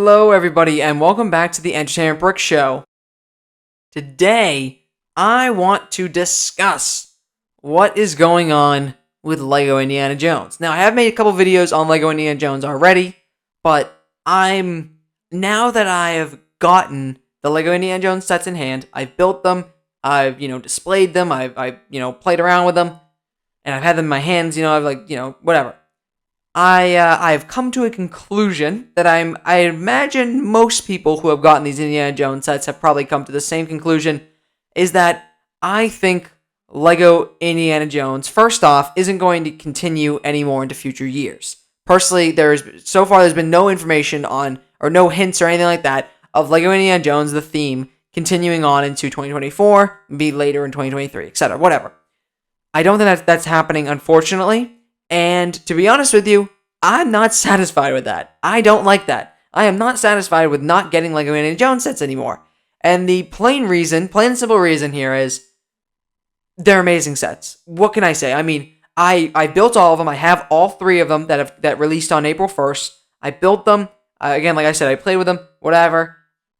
Hello, everybody, and welcome back to the Entertainment Brick Show. Today, I want to discuss what is going on with LEGO Indiana Jones. Now, I have made a couple videos on LEGO Indiana Jones already, but now that I have gotten the LEGO Indiana Jones sets in hand, I've built them, I've, displayed them, I've played around with them, and I've had them in my hands, whatever. I've come to a conclusion that I imagine most people who have gotten these Indiana Jones sets have probably come to the same conclusion, is that I think LEGO Indiana Jones, first off, isn't going to continue anymore into future years. Personally, there's been no information on, or no hints or anything like that, of LEGO Indiana Jones, the theme, continuing on into 2024, be later in 2023, etc., whatever. I don't think that's happening, unfortunately. And to be honest with you, I'm not satisfied with that. I don't like that. I am not satisfied with not getting LEGO Indiana Jones sets anymore. And the plain and simple reason here is they're amazing sets. What can I say? I mean, I built all of them. I have all three of them that released on April 1st. I built them. Again, like I said, I played with them, whatever.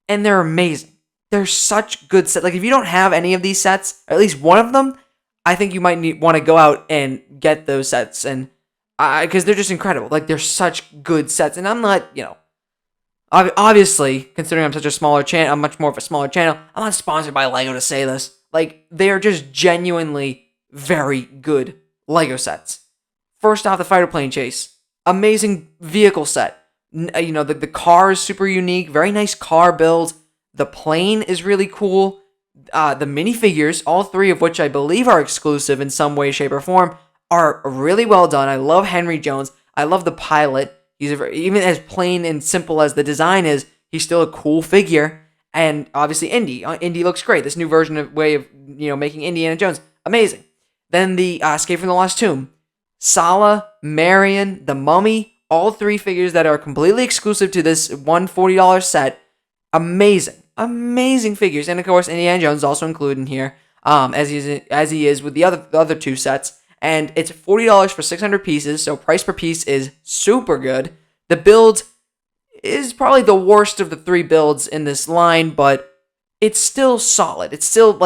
And they're amazing. They're such good sets. Like, if you don't have any of these sets, or at least one of them, I think you might want to go out and get those sets, and because they're just incredible. Like, they're such good sets, and I'm not, obviously, considering I'm such a smaller channel, I'm much more of a smaller channel, I'm not sponsored by LEGO to say this. Like, they are just genuinely very good LEGO sets. First off, the fighter plane chase, amazing vehicle set. The car is super unique, very nice car build. The plane is really cool. The minifigures, all three of which I believe are exclusive in some way, shape, or form, are really well done. I love Henry Jones. I love the pilot. Even as plain and simple as the design is, he's still a cool figure. And obviously, Indy. Indy looks great. This new way of making Indiana Jones, amazing. Then the Escape from the Lost Tomb, Sala, Marion, the Mummy, all three figures that are completely exclusive to this $140 set, amazing figures. And of course, Indiana Jones is also included in here, as he is with the other two sets. And it's $40 for 600 pieces, so price per piece is super good. The build is probably the worst of the three builds in this line, but it's still solid. It still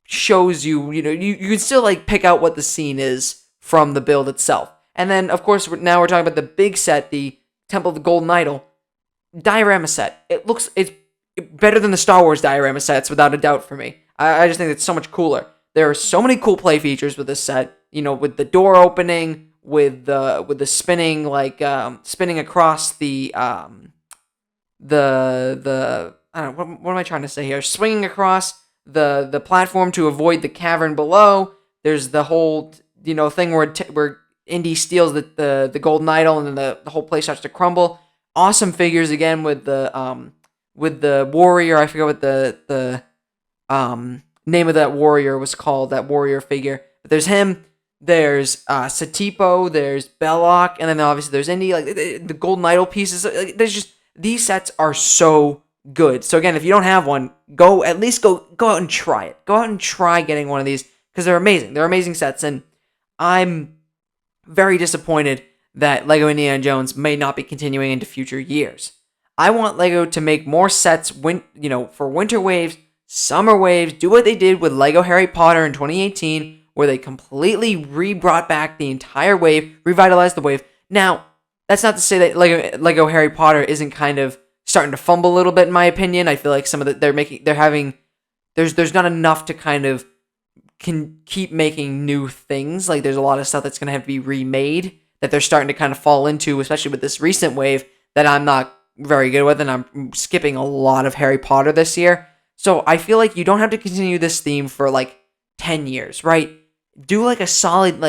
shows you can still pick out what the scene is from the build itself. And then of course now we're talking about the big set, the Temple of the Golden Idol diorama set. It's better than the Star Wars diorama sets, without a doubt, for me. I just think it's so much cooler. There are so many cool play features with this set. With the door opening, with the spinning, spinning across the I don't know, what am I trying to say here? Swinging across the platform to avoid the cavern below. There's the whole thing where Indy steals the golden idol, and then the whole place starts to crumble. Awesome figures again with the warrior. I forget what the name of that warrior was called, that warrior figure. But there's him, there's Satipo, there's Belloc, and then obviously there's Indy. The golden idol pieces. These sets are so good. So again, if you don't have one, go out and try it. Go out and try getting one of these, because they're amazing. They're amazing sets, and I'm very disappointed that LEGO Indiana Jones may not be continuing into future years. I want LEGO to make more sets, for winter waves, summer waves. Do what they did with LEGO Harry Potter in 2018, where they completely brought back the entire wave, revitalized the wave. Now, that's not to say that LEGO Harry Potter isn't kind of starting to fumble a little bit, in my opinion. I feel like some of there's not enough to kind of keep making new things. There's a lot of stuff that's going to have to be remade that they're starting to kind of fall into, especially with this recent wave that I'm not very good with, and I'm skipping a lot of Harry Potter this year. So I feel like you don't have to continue this theme for 10 years, right? Do a solid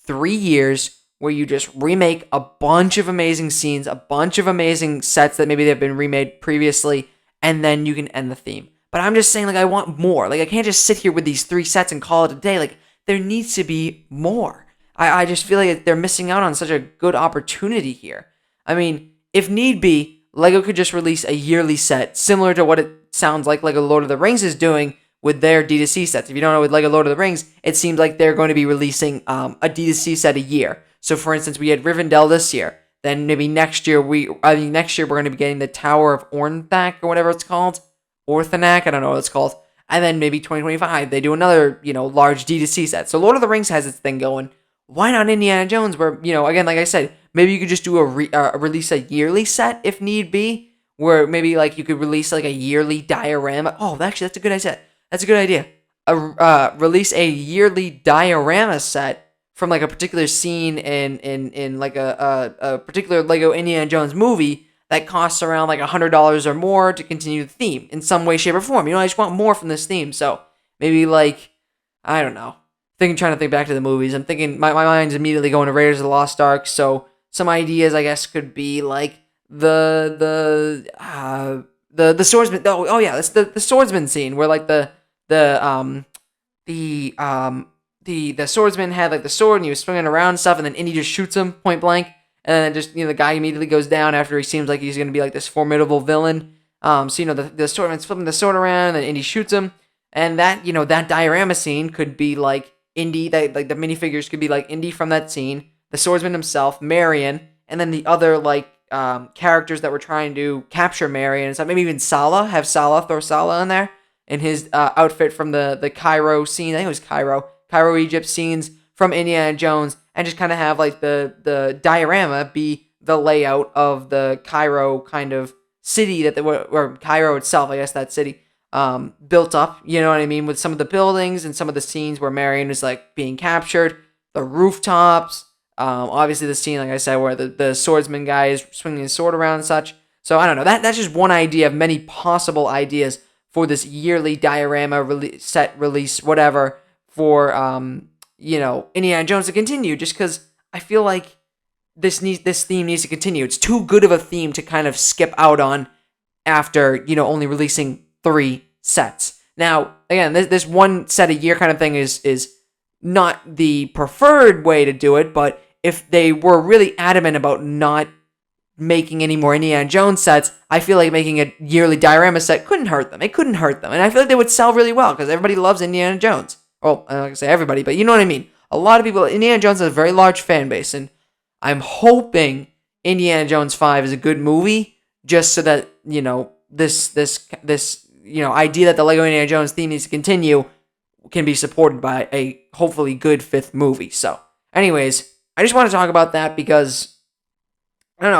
3 years where you just remake a bunch of amazing scenes, a bunch of amazing sets that maybe they've been remade previously, and then you can end the theme. But I'm just saying, I want more. I can't just sit here with these 3 sets and call it a day. There needs to be more. I just feel like they're missing out on such a good opportunity here. I mean, if need be, LEGO could just release a yearly set, similar to what it sounds like LEGO Lord of the Rings is doing with their D2C sets. If you don't know, with LEGO Lord of the Rings, it seems like they're going to be releasing a D2C set a year. So, for instance, we had Rivendell this year. Then maybe next year we're going to be getting the Tower of Orthanc or whatever it's called, Orthanc. I don't know what it's called. And then maybe 2025 they do another large D2C set. So Lord of the Rings has its thing going. Why not Indiana Jones? Where again, like I said, maybe you could just do release a yearly set if need be. Where maybe like you could release like a yearly diorama. Oh, actually, that's a good idea. That's a good idea. Release a yearly diorama set from like a particular scene in like a particular Lego Indiana Jones movie that costs around like $100 or more to continue the theme in some way, shape, or form. I just want more from this theme. So maybe like, I don't know. Trying to think back to the movies. I'm thinking my mind's immediately going to Raiders of the Lost Ark. So some ideas, I guess, could be like the swordsman. Oh yeah, that's the swordsman scene where like the swordsman had like the sword and he was swinging around and stuff, and then Indy just shoots him point blank, and then just the guy immediately goes down after he seems like he's gonna be like this formidable villain. So the swordsman's flipping the sword around, and then Indy shoots him, and that that diorama scene could be like Indy, that like the minifigures could be like Indy from that scene, the swordsman himself, Marion, and then the other like characters that were trying to capture Marion and stuff. Maybe even Sala, have Sala, throw Sala in there in his outfit from the Cairo scene. I think it was Cairo, Egypt scenes from Indiana Jones, and just kind of have like the diorama be the layout of the Cairo kind of city or Cairo itself, I guess that city, built up, you know what I mean, with some of the buildings and some of the scenes where Marion is like being captured, the rooftops, obviously the scene, like I said, where the swordsman guy is swinging his sword around and such. So I don't know, that's just one idea of many possible ideas for this yearly diorama set release, whatever, for Indiana Jones to continue, just because I feel like this theme needs to continue. It's too good of a theme to kind of skip out on after only releasing 3 sets. Now, again, this one set a year kind of thing is not the preferred way to do it, but if they were really adamant about not making any more Indiana Jones sets, I feel like making a yearly diorama set couldn't hurt them. It couldn't hurt them, and I feel like they would sell really well because everybody loves Indiana Jones. Well, I'm not gonna say everybody, but you know what I mean. A lot of people. Indiana Jones has a very large fan base, and I'm hoping Indiana Jones 5 is a good movie, just so that this idea that the Lego Indiana Jones theme needs to continue can be supported by a hopefully good 5th movie. So, anyways, I just want to talk about that because I don't know.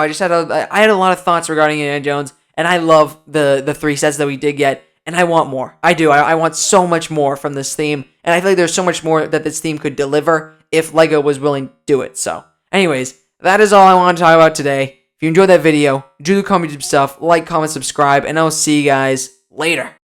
I had a lot of thoughts regarding Indiana Jones, and I love the 3 sets that we did get, and I want more. I do. I want so much more from this theme, and I feel like there's so much more that this theme could deliver if Lego was willing to do it. So, anyways, that is all I want to talk about today. If you enjoyed that video, do the comedy stuff, like, comment, subscribe, and I'll see you guys later.